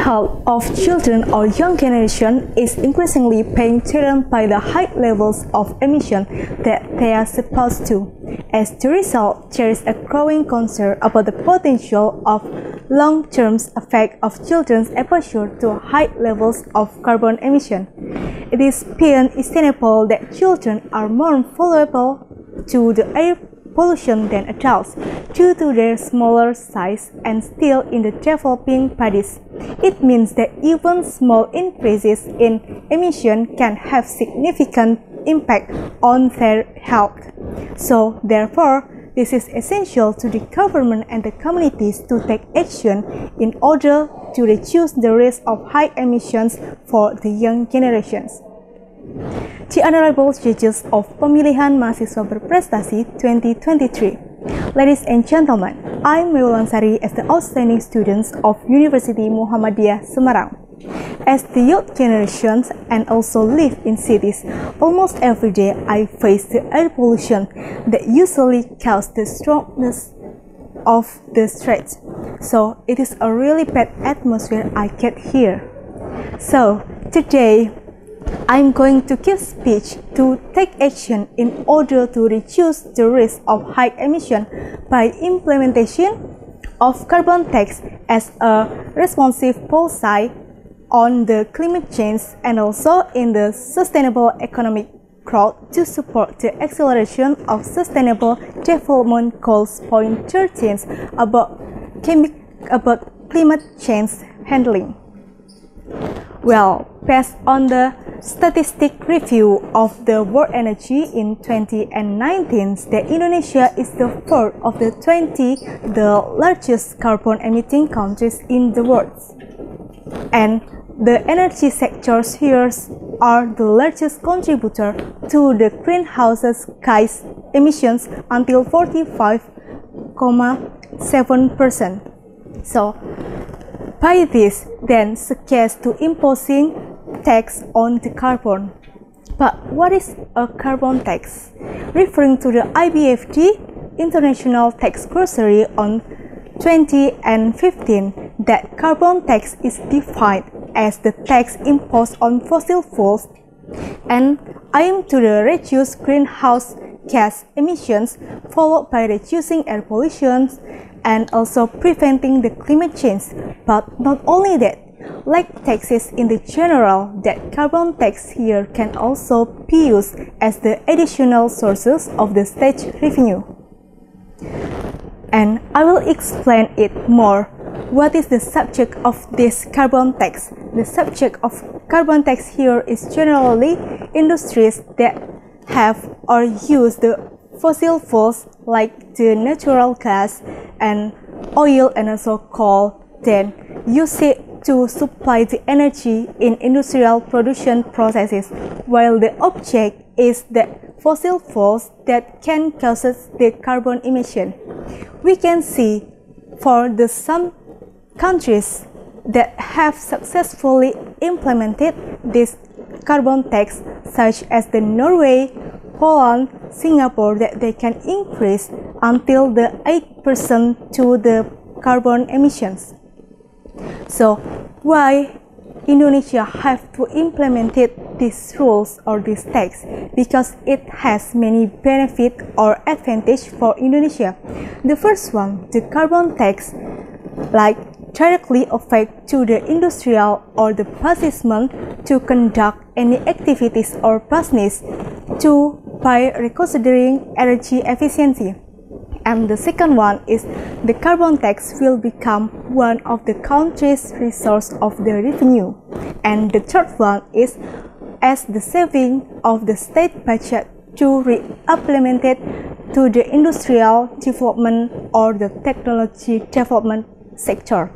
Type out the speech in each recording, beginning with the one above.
health of children or young generation is increasingly being threatened by the high levels of emission that they are exposed to. As a result, there is a growing concern about the potential of long-term effect of children's exposure to high levels of carbon emission. It is beyond understandable that children are more vulnerable to the air pollution than adults due to their smaller size and still in the developing bodies. It means that even small increases in emission can have significant impact on their health. So, therefore, this is essential to the government and the communities to take action in order to reduce the risk of high emissions for the young generations. The Honorable Judges of Pemilihan Mahasiswa Berprestasi 2023. Ladies and gentlemen, I'm Wulan Sari as the outstanding students of University Muhammadiyah Semarang. As the youth generations and also live in cities, almost every day I face the air pollution that usually causes the strongness of the streets. So it is a really bad atmosphere I get here. So today, I'm going to give speech to take action in order to reduce the risk of high emission by implementation of carbon tax as a responsive policy on the climate change and also in the sustainable economic growth to support the acceleration of sustainable development goals. Point 13 about climate change handling. Well, based on the statistic review of the world energy in 2019, that Indonesia is the fourth of the 20 the largest carbon emitting countries in the world. And the energy sectors here are the largest contributor to the greenhouse gas emissions until 45.7%. So, by this, then suggest to imposing tax on the carbon. But what is a carbon tax? Referring to the IBFD International Tax Glossary on 2015, that carbon tax is defined as the tax imposed on fossil fuels and aimed to reduce greenhouse gas emissions, followed by reducing air pollution and also preventing the climate change. But not only that, like taxes in the general, that carbon tax here can also be used as the additional sources of the state revenue. And I will explain it more. What is the subject of this carbon tax? The subject of carbon tax here is generally industries that have or use the fossil fuels like the natural gas and oil and also coal, then use it to supply the energy in industrial production processes, while the object is the fossil fuels that can cause the carbon emission. We can see for the some countries that have successfully implemented this carbon tax, such as the Norway, Poland, Singapore, that they can increase until the 8% to the carbon emissions. So why Indonesia have to implement these rules or this tax? Because it has many benefits or advantage for Indonesia. The first one, the carbon tax directly affect to the industrial or the businessman to conduct any activities or business by reconsidering energy efficiency. And the second one is the carbon tax will become one of the country's resource of the revenue. And the third one is as the saving of the state budget to re-implement it to the industrial development or the technology development sector.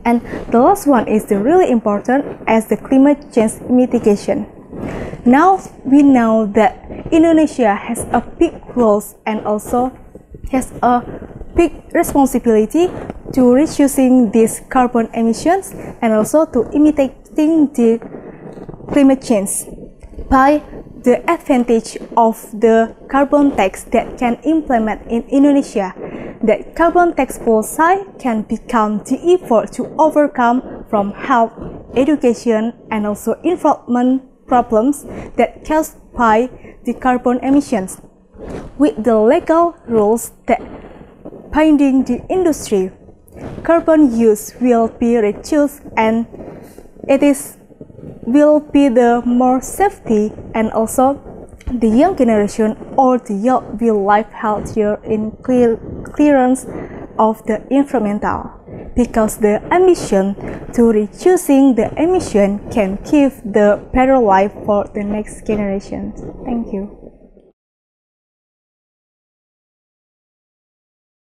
And the last one is the really important as the climate change mitigation. Now we know that Indonesia has a big role and also has a big responsibility to reducing these carbon emissions and also to imitating the climate change by the advantage of the carbon tax that can implement in Indonesia. That carbon tax policy can become the effort to overcome from health, education, and also environment problems that caused by the carbon emissions. With the legal rules that binding the industry, carbon use will be reduced and will be the more safety, and also the young generation or the youth will live healthier in clearance of the environmental, because the ambition to reducing the emission can give the better life for the next generations. Thank you.